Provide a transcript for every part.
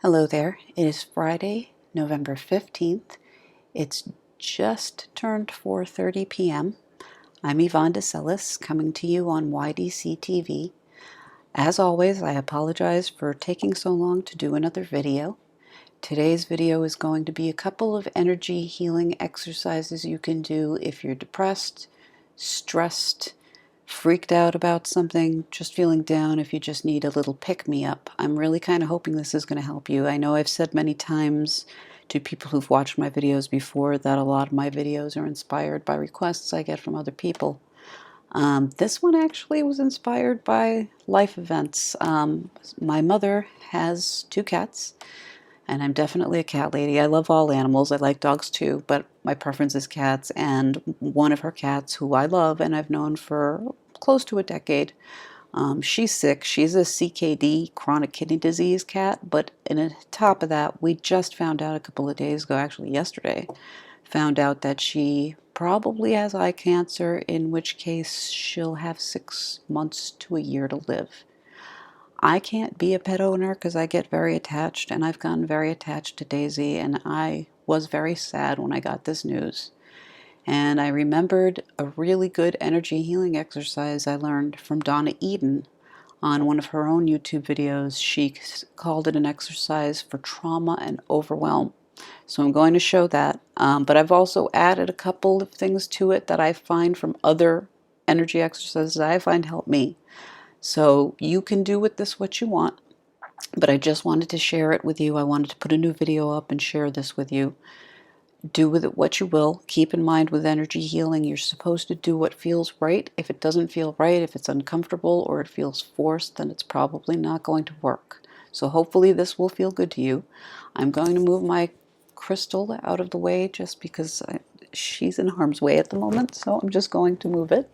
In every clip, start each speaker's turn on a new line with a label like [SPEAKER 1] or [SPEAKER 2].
[SPEAKER 1] Hello there. It is Friday, November 15th. It's just turned 4:30 p.m. I'm Yvonne de Celis, coming to you on YDCtv. As always, I apologize for taking so long to do another video. Today's video is going to be a couple of energy healing exercises you can do if you're depressed, stressed, freaked out about something, just feeling down, if you just need a little pick-me-up. I'm really kind of hoping this is going to help you. I know I've said many times to people who've watched my videos before that a lot of my videos are inspired by requests I get from other people. This one actually was inspired by life events. My mother has 2 cats, and I'm definitely a cat lady. I love all animals. I like dogs too, but my preference is cats. And one of her cats, who I love and I've known for close to a decade, she's sick. She's a CKD, chronic kidney disease cat. But on top of that, we just found out a couple of days ago, actually yesterday, found out that she probably has eye cancer, in which case she'll have 6 months to a year to live. I can't be a pet owner because I get very attached, and I've gotten very attached to Daisy, and I was very sad when I got this news. And I remembered a really good energy healing exercise I learned from Donna Eden on one of her own YouTube videos. She called it an exercise for trauma and overwhelm. So I'm going to show that, but I've also added a couple of things to it that I find from other energy exercises that I find help me. So you can do with this what you want, but I just wanted to share it with you. I wanted to put a new video up and share this with you. Do with it what you will. Keep in mind, with energy healing, you're supposed to do what feels right. If it doesn't feel right, if it's uncomfortable or it feels forced, then it's probably not going to work. So hopefully this will feel good to you. I'm going to move my crystal out of the way just because she's in harm's way at the moment, so I'm just going to move it.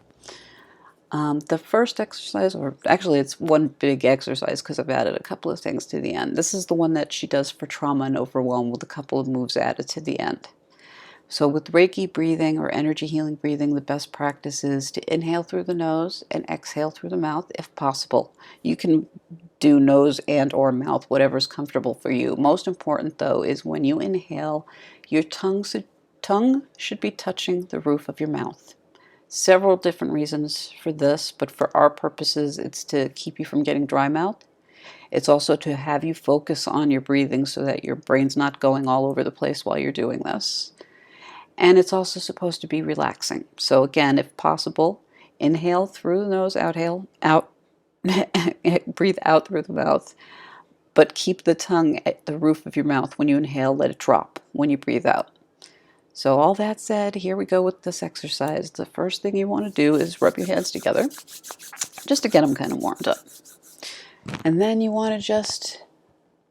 [SPEAKER 1] The first exercise, or actually it's one big exercise because I've added a couple of things to the end. This is the one that she does for trauma and overwhelm, with a couple of moves added to the end. So with Reiki breathing or energy healing breathing, the best practice is to inhale through the nose and exhale through the mouth if possible. You can do nose and or mouth, whatever's comfortable for you. Most important though is when you inhale, your tongue should be touching the roof of your mouth. Several different reasons for this, but for our purposes, it's to keep you from getting dry mouth. It's also to have you focus on your breathing so that your brain's not going all over the place while you're doing this. And it's also supposed to be relaxing. So again, if possible, inhale through the nose, breathe out through the mouth, but keep the tongue at the roof of your mouth. When you inhale, let it drop when you breathe out. So all that said, here we go with this exercise. The first thing you want to do is rub your hands together, just to get them kind of warmed up. And then you want to just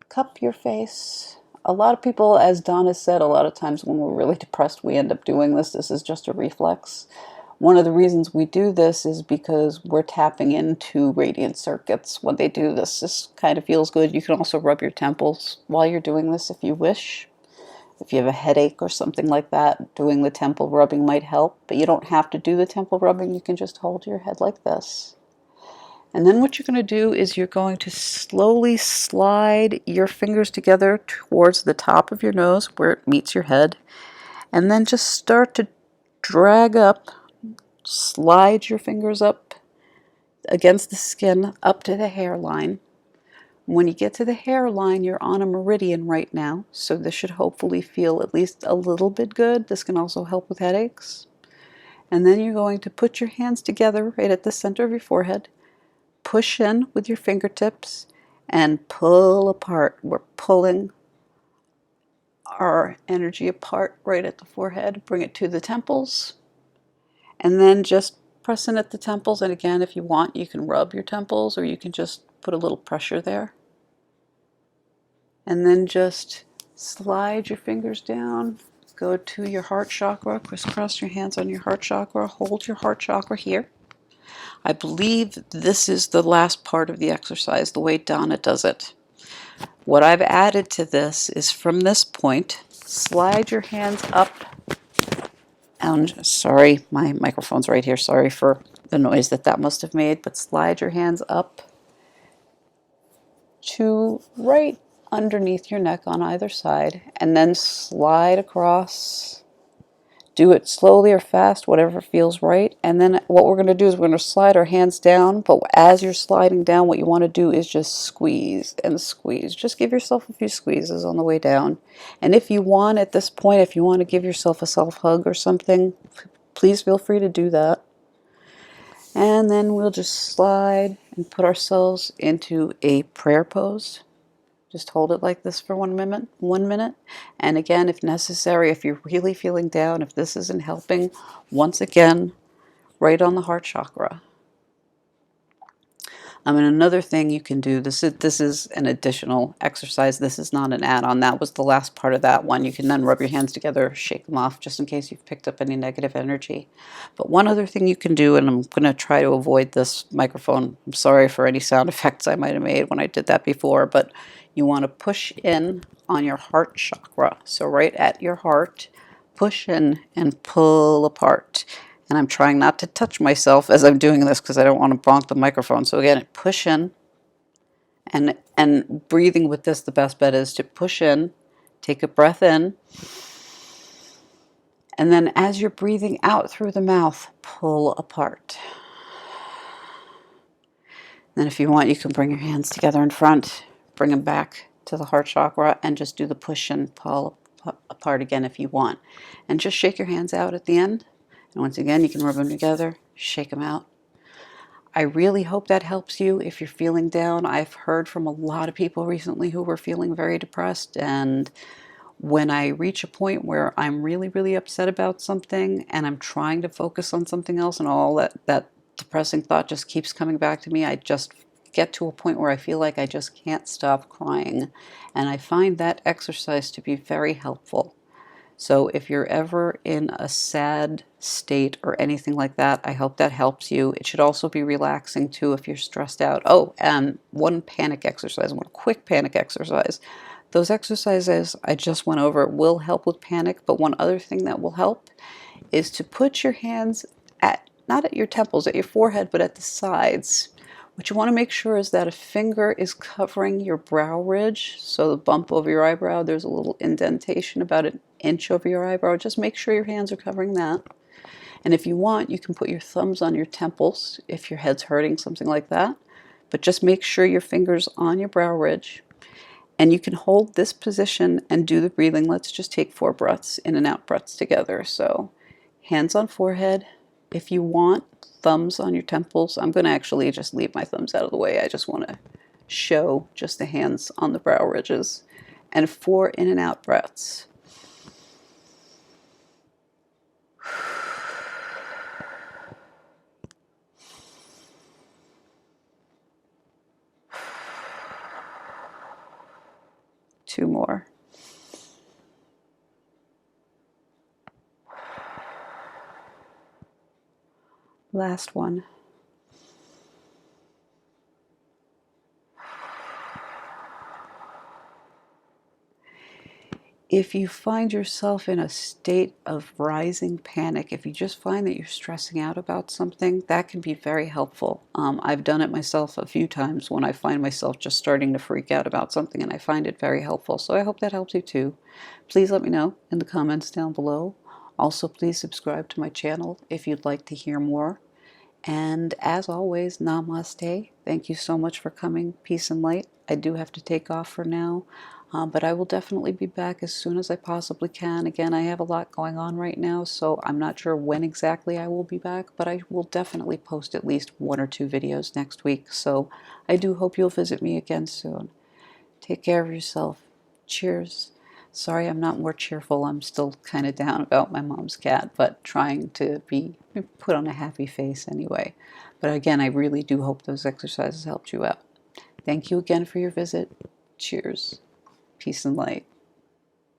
[SPEAKER 1] cup your face. A lot of people, as Donna said, a lot of times when we're really depressed, we end up doing this. This is just a reflex. One of the reasons we do this is because we're tapping into radiant circuits. When they do this, this kind of feels good. You can also rub your temples while you're doing this if you wish. If you have a headache or something like that, doing the temple rubbing might help, but you don't have to do the temple rubbing. You can just hold your head like this. And then what you're going to do is you're going to slowly slide your fingers together towards the top of your nose where it meets your head, and then just start to drag up, slide your fingers up against the skin up to the hairline. When you get to the hairline, you're on a meridian right now, so this should hopefully feel at least a little bit good. This can also help with headaches. And then you're going to put your hands together right at the center of your forehead, push in with your fingertips, and pull apart. We're pulling our energy apart right at the forehead. Bring it to the temples, and then just press in at the temples. And again, if you want, you can rub your temples, or you can just put a little pressure there. And then just slide your fingers down, go to your heart chakra, crisscross your hands on your heart chakra, hold your heart chakra here. I believe this is the last part of the exercise, the way Donna does it. What I've added to this is from this point, slide your hands up, and sorry, my microphone's right here, sorry for the noise that must have made, but slide your hands up to right underneath your neck on either side, and then slide across. Do it slowly or fast, whatever feels right. And then what we're going to do is we're going to slide our hands down, but as you're sliding down, what you want to do is just squeeze and squeeze. Just give yourself a few squeezes on the way down. And if you want, at this point, if you want to give yourself a self-hug or something, please feel free to do that. And then we'll just slide and put ourselves into a prayer pose. Just hold it like this for 1 minute. 1 minute. And again, if necessary, if you're really feeling down, if this isn't helping, once again, right on the heart chakra. And another thing you can do, this is an additional exercise. This is not an add-on. That was the last part of that one. You can then rub your hands together, shake them off, just in case you've picked up any negative energy. But one other thing you can do, and I'm going to try to avoid this microphone. I'm sorry for any sound effects I might have made when I did that before, but you want to push in on your heart chakra. So right at your heart, push in and pull apart. And I'm trying not to touch myself as I'm doing this because I don't want to bonk the microphone. So again, push in. And breathing with this, the best bet is to push in, take a breath in. And then as you're breathing out through the mouth, pull apart. Then if you want, you can bring your hands together in front, bring them back to the heart chakra, and just do the push and pull apart again if you want. And just shake your hands out at the end. And once again, you can rub them together, shake them out. I really hope that helps you if you're feeling down. I've heard from a lot of people recently who were feeling very depressed, and when I reach a point where I'm really, really upset about something and I'm trying to focus on something else and all that depressing thought just keeps coming back to me, I just get to a point where I feel like I just can't stop crying. And I find that exercise to be very helpful. So if you're ever in a sad state or anything like that, I hope that helps you. It should also be relaxing too if you're stressed out. Oh, and one panic exercise, one quick panic exercise. Those exercises I just went over will help with panic, but one other thing that will help is to put your hands not at your temples, at your forehead, but at the sides. What you want to make sure is that a finger is covering your brow ridge. So the bump over your eyebrow, there's a little indentation about an inch over your eyebrow. Just make sure your hands are covering that. And if you want, you can put your thumbs on your temples if your head's hurting, something like that. But just make sure your finger's on your brow ridge. And you can hold this position and do the breathing. Let's just take 4 breaths, in and out breaths together. So hands on forehead. If you want, thumbs on your temples. I'm going to actually just leave my thumbs out of the way. I just want to show just the hands on the brow ridges. And 4 in and out breaths. Two more. Last one. If you find yourself in a state of rising panic, if you just find that you're stressing out about something, that can be very helpful. I've done it myself a few times when I find myself just starting to freak out about something, and I find it very helpful. So I hope that helps you too. Please let me know in the comments down below. Also, please subscribe to my channel if you'd like to hear more. And as always, namaste. Thank you so much for coming. Peace and light. I do have to take off for now, but I will definitely be back as soon as I possibly can. Again, I have a lot going on right now, so I'm not sure when exactly I will be back, but I will definitely post at least 1 or 2 videos next week. So I do hope you'll visit me again soon. Take care of yourself. Cheers. Sorry I'm not more cheerful. I'm still kind of down about my mom's cat, but trying to put on a happy face anyway. But again, I really do hope those exercises helped you out. Thank you again for your visit. Cheers. Peace and light.